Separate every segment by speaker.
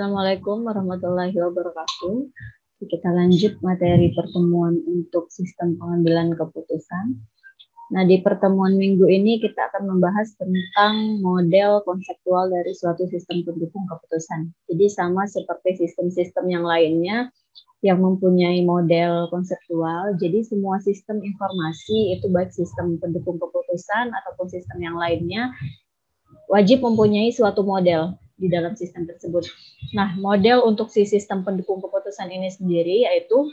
Speaker 1: Assalamualaikum warahmatullahi wabarakatuh. Kita lanjut materi pertemuan untuk sistem pengambilan keputusan. Nah, di pertemuan minggu ini kita akan membahas tentang model konseptual dari suatu sistem pendukung keputusan. Jadi sama seperti sistem-sistem yang lainnya yang mempunyai model konseptual. Jadi semua sistem informasi itu baik sistem pendukung keputusan ataupun sistem yang lainnya wajib mempunyai suatu model di dalam sistem tersebut. Nah, model untuk si sistem pendukung keputusan ini sendiri yaitu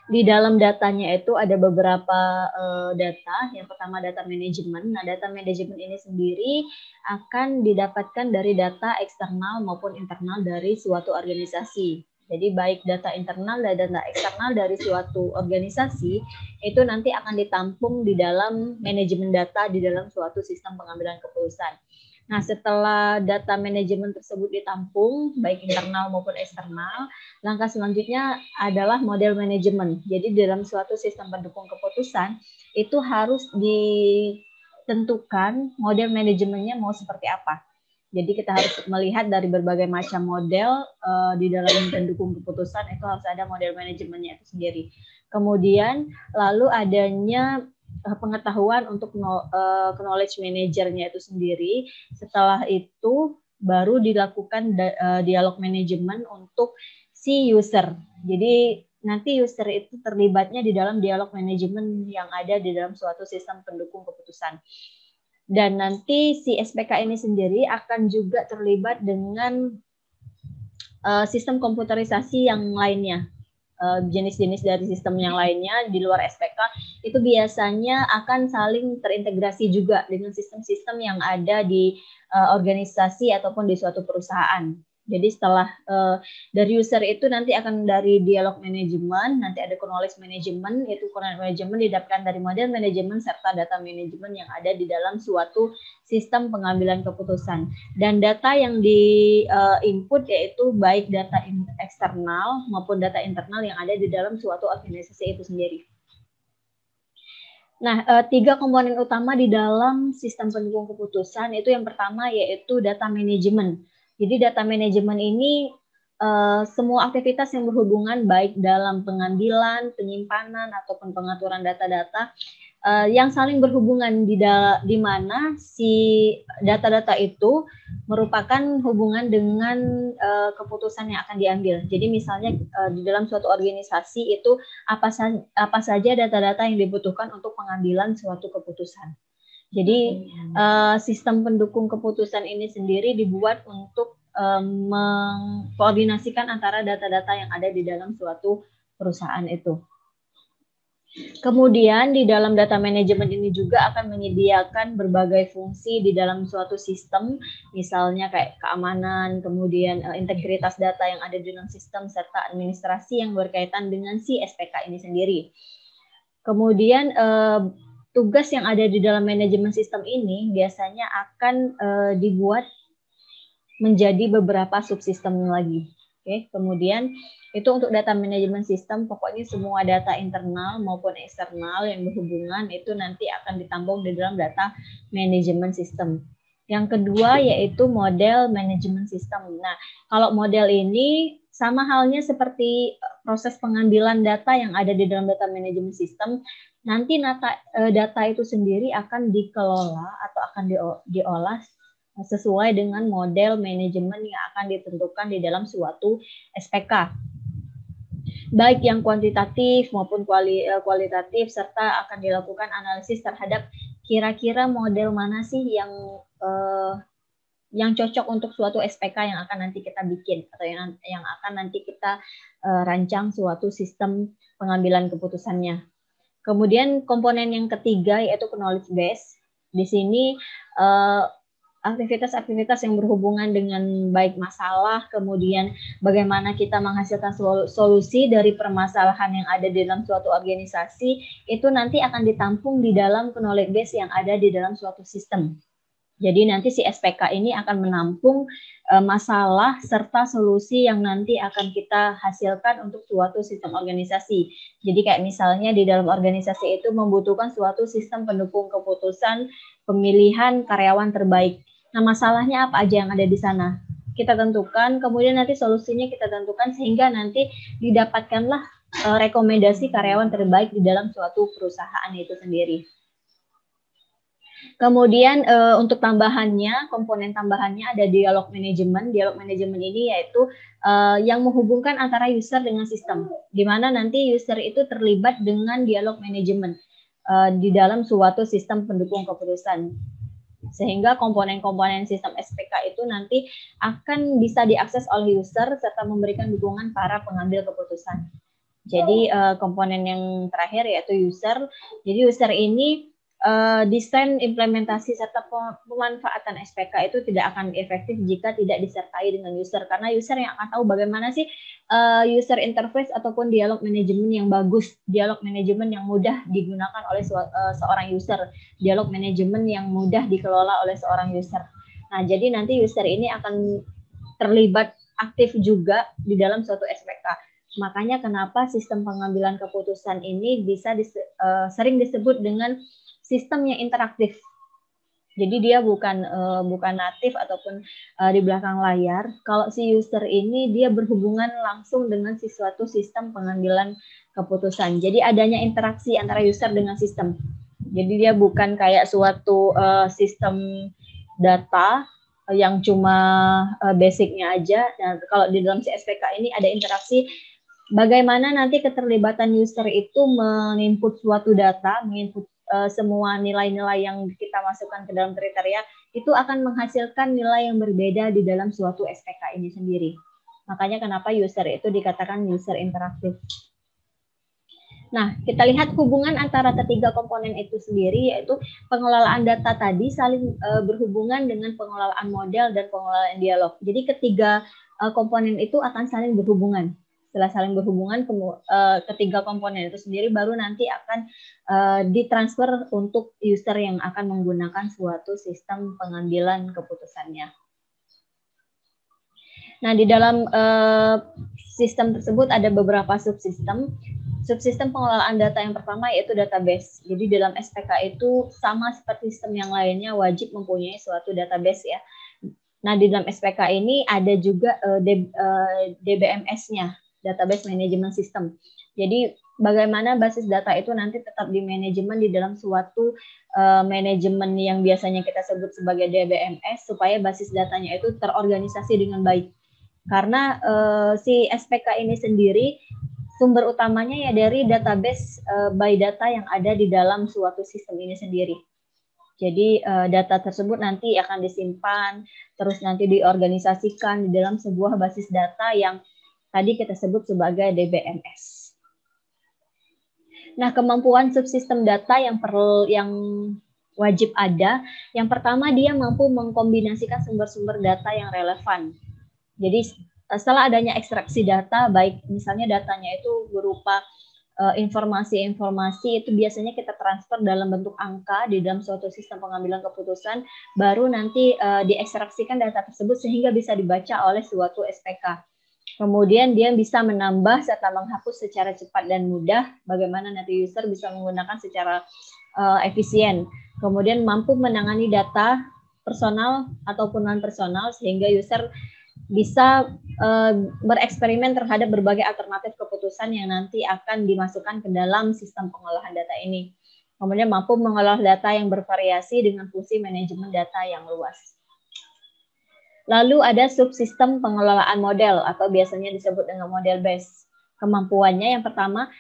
Speaker 1: di dalam datanya itu ada beberapa data. Yang pertama data manajemen. Nah, data manajemen ini sendiri akan didapatkan dari data eksternal maupun internal dari suatu organisasi. Jadi baik data internal dan data eksternal dari suatu organisasi itu nanti akan ditampung di dalam manajemen data di dalam suatu sistem pengambilan keputusan. Nah, setelah data manajemen tersebut ditampung, baik internal maupun eksternal, langkah selanjutnya adalah model manajemen. Jadi dalam suatu sistem pendukung keputusan, itu harus ditentukan model manajemennya mau seperti apa. Jadi kita harus melihat dari berbagai macam model di dalam pendukung keputusan, itu harus ada model manajemennya itu sendiri. Kemudian lalu adanya pengetahuan untuk knowledge manajernya itu sendiri. Setelah itu baru dilakukan dialog manajemen untuk si user. Jadi nanti user itu terlibatnya di dalam dialog manajemen yang ada di dalam suatu sistem pendukung keputusan. Dan nanti si SPK ini sendiri akan juga terlibat dengan sistem komputerisasi yang lainnya. Jenis-jenis dari sistem yang lainnya di luar SPK itu biasanya akan saling terintegrasi juga dengan sistem-sistem yang ada di organisasi ataupun di suatu perusahaan. Jadi setelah dari user itu nanti akan dari dialog manajemen, nanti ada knowledge management, itu knowledge management didapatkan dari model manajemen serta data manajemen yang ada di dalam suatu sistem pengambilan keputusan. Dan data yang di input yaitu baik data eksternal maupun data internal yang ada di dalam suatu organisasi itu sendiri. Nah, 3 komponen utama di dalam sistem pendukung keputusan itu yang pertama yaitu data manajemen. Jadi data manajemen ini semua aktivitas yang berhubungan baik dalam pengambilan, penyimpanan, ataupun pengaturan data-data yang saling berhubungan di mana si data-data itu merupakan hubungan dengan keputusan yang akan diambil. Jadi misalnya di dalam suatu organisasi itu apa saja data-data yang dibutuhkan untuk pengambilan suatu keputusan. Jadi sistem pendukung keputusan ini sendiri dibuat untuk mengkoordinasikan antara data-data yang ada di dalam suatu perusahaan itu. Kemudian di dalam data manajemen ini juga akan menyediakan berbagai fungsi di dalam suatu sistem, misalnya kayak keamanan, kemudian integritas data yang ada di dalam sistem, serta administrasi yang berkaitan dengan si SPK ini sendiri. Kemudian tugas yang ada di dalam manajemen sistem ini biasanya akan dibuat menjadi beberapa subsistem lagi. Oke, kemudian itu untuk data manajemen sistem, pokoknya semua data internal maupun eksternal yang berhubungan itu nanti akan ditampung di dalam data manajemen sistem. Yang kedua yaitu model manajemen sistem. Nah, kalau model ini sama halnya seperti proses pengambilan data yang ada di dalam data manajemen sistem, nanti data itu sendiri akan dikelola atau akan diolah sesuai dengan model manajemen yang akan ditentukan di dalam suatu SPK. Baik yang kuantitatif maupun kualitatif, serta akan dilakukan analisis terhadap kira-kira model mana sih yang cocok untuk suatu SPK yang akan nanti kita bikin atau yang akan nanti kita rancang suatu sistem pengambilan keputusannya. Kemudian komponen yang ketiga yaitu knowledge base. Di sini aktivitas-aktivitas yang berhubungan dengan baik masalah, kemudian bagaimana kita menghasilkan solusi dari permasalahan yang ada di dalam suatu organisasi, itu nanti akan ditampung di dalam knowledge base yang ada di dalam suatu sistem. Jadi nanti si SPK ini akan menampung masalah serta solusi yang nanti akan kita hasilkan untuk suatu sistem organisasi. Jadi kayak misalnya di dalam organisasi itu membutuhkan suatu sistem pendukung keputusan pemilihan karyawan terbaik. Nah, masalahnya apa aja yang ada di sana? kita tentukan, kemudian nanti solusinya kita tentukan sehingga nanti didapatkanlah rekomendasi karyawan terbaik di dalam suatu perusahaan itu sendiri. Kemudian untuk tambahannya, komponen tambahannya ada dialog manajemen. Dialog manajemen ini yaitu yang menghubungkan antara user dengan sistem, di mana nanti user itu terlibat dengan dialog manajemen di dalam suatu sistem pendukung keputusan. Sehingga komponen-komponen sistem SPK itu nanti akan bisa diakses oleh user serta memberikan dukungan para pengambil keputusan. Jadi komponen yang terakhir yaitu user. Jadi user ini desain, implementasi, serta pemanfaatan SPK itu tidak akan efektif jika tidak disertai dengan user, karena user yang akan tahu bagaimana sih user interface ataupun dialog manajemen yang bagus, dialog manajemen yang mudah digunakan oleh seorang user, dialog manajemen yang mudah dikelola oleh seorang user. Nah, jadi nanti user ini akan terlibat aktif juga di dalam suatu SPK. Makanya kenapa sistem pengambilan keputusan ini bisa sering disebut dengan sistem yang interaktif. Jadi dia bukan natif ataupun di belakang layar. Kalau si user ini dia berhubungan langsung dengan suatu sistem pengambilan keputusan. Jadi adanya interaksi antara user dengan sistem. Jadi dia bukan kayak suatu sistem data yang cuma basicnya aja. Nah, kalau di dalam si SPK ini ada interaksi. Bagaimana nanti keterlibatan user itu menginput suatu data, menginput semua nilai-nilai yang kita masukkan ke dalam kriteria, itu akan menghasilkan nilai yang berbeda di dalam suatu SPK ini sendiri. Makanya kenapa user itu dikatakan user interaktif. Nah, kita lihat hubungan antara ketiga komponen itu sendiri, yaitu pengelolaan data tadi saling berhubungan dengan pengelolaan model dan pengelolaan dialog. Jadi ketiga komponen itu akan saling berhubungan. Setelah saling berhubungan, ketiga komponen itu sendiri baru nanti akan ditransfer untuk user yang akan menggunakan suatu sistem pengambilan keputusannya. Nah, di dalam sistem tersebut ada beberapa subsistem. Subsistem pengelolaan data yang pertama yaitu database. Jadi dalam SPK itu sama seperti sistem yang lainnya wajib mempunyai suatu database ya. Nah, di dalam SPK ini ada juga DBMS-nya, Database Management System. Jadi bagaimana basis data itu nanti tetap di manajemen di dalam suatu manajemen yang biasanya kita sebut sebagai DBMS, supaya basis datanya itu terorganisasi dengan baik. Karena si SPK ini sendiri sumber utamanya ya dari database by data yang ada di dalam suatu sistem ini sendiri. Jadi data tersebut nanti akan disimpan, terus nanti diorganisasikan di dalam sebuah basis data yang tadi kita sebut sebagai DBMS. Nah, kemampuan subsistem data yang wajib ada, yang pertama dia mampu mengkombinasikan sumber-sumber data yang relevan. Jadi setelah adanya ekstraksi data, baik misalnya datanya itu berupa informasi-informasi, itu biasanya kita transfer dalam bentuk angka di dalam suatu sistem pengambilan keputusan, baru nanti diekstraksikan data tersebut sehingga bisa dibaca oleh suatu SPK. Kemudian dia bisa menambah serta menghapus secara cepat dan mudah, bagaimana nanti user bisa menggunakan secara efisien. Kemudian mampu menangani data personal ataupun non-personal sehingga user bisa bereksperimen terhadap berbagai alternatif keputusan yang nanti akan dimasukkan ke dalam sistem pengolahan data ini. Kemudian mampu mengolah data yang bervariasi dengan fungsi manajemen data yang luas. Lalu ada subsistem pengelolaan model atau biasanya disebut dengan model base. Kemampuannya yang pertama,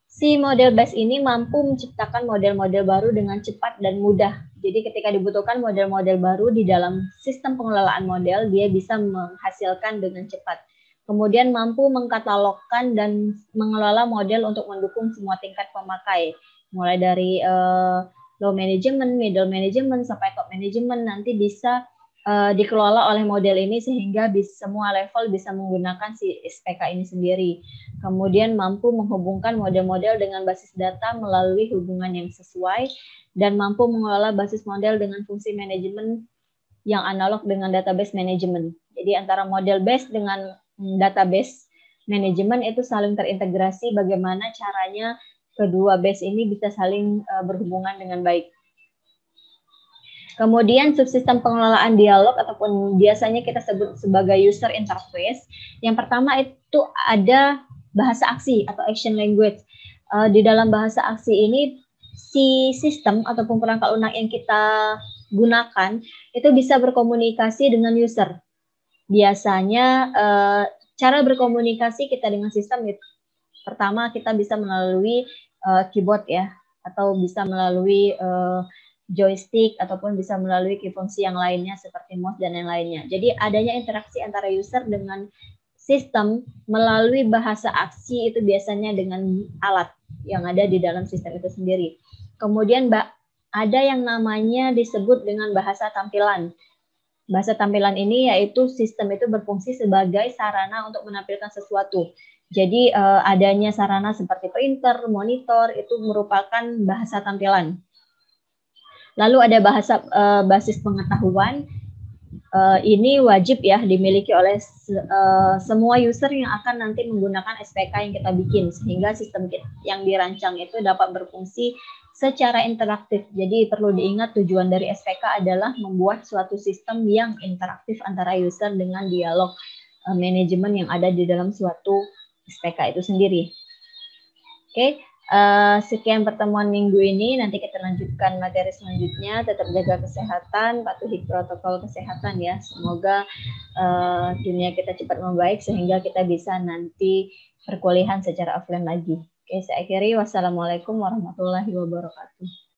Speaker 1: si model base ini mampu menciptakan model-model baru dengan cepat dan mudah. Jadi ketika dibutuhkan model-model baru di dalam sistem pengelolaan model, dia bisa menghasilkan dengan cepat. Kemudian mampu mengkatalogkan dan mengelola model untuk mendukung semua tingkat pemakai, mulai dari low management, middle management, sampai top management nanti bisa dikelola oleh model ini sehingga semua level bisa menggunakan si SPK ini sendiri. Kemudian mampu menghubungkan model-model dengan basis data melalui hubungan yang sesuai dan mampu mengelola basis model dengan fungsi manajemen yang analog dengan database management. Jadi antara model base dengan database management itu saling terintegrasi, bagaimana caranya kedua base ini bisa saling berhubungan dengan baik. Kemudian subsistem pengelolaan dialog ataupun biasanya kita sebut sebagai user interface. Yang pertama itu ada bahasa aksi atau action language. Di dalam bahasa aksi ini si sistem ataupun perangkat lunak yang kita gunakan itu bisa berkomunikasi dengan user. Biasanya cara berkomunikasi kita dengan sistem itu pertama kita bisa melalui keyboard ya, atau bisa melalui joystick ataupun bisa melalui key fungsi yang lainnya seperti mouse dan yang lainnya. Jadi adanya interaksi antara user dengan sistem melalui bahasa aksi itu biasanya dengan alat yang ada di dalam sistem itu sendiri. Kemudian ada yang namanya disebut dengan bahasa tampilan. Bahasa tampilan ini yaitu sistem itu berfungsi sebagai sarana untuk menampilkan sesuatu. Jadi adanya sarana seperti printer, monitor itu merupakan bahasa tampilan. Lalu ada basis pengetahuan. Ini wajib ya dimiliki oleh semua user yang akan nanti menggunakan SPK yang kita bikin, sehingga sistem yang dirancang itu dapat berfungsi secara interaktif. Jadi perlu diingat tujuan dari SPK adalah membuat suatu sistem yang interaktif antara user dengan dialog manajemen yang ada di dalam suatu SPK itu sendiri. Oke. Sekian pertemuan minggu ini, nanti kita lanjutkan materi selanjutnya. Tetap jaga kesehatan, patuhi protokol kesehatan ya. Semoga dunia kita cepat membaik sehingga kita bisa nanti perkuliahan secara offline lagi. Oke, saya akhiri. Wassalamualaikum warahmatullahi wabarakatuh.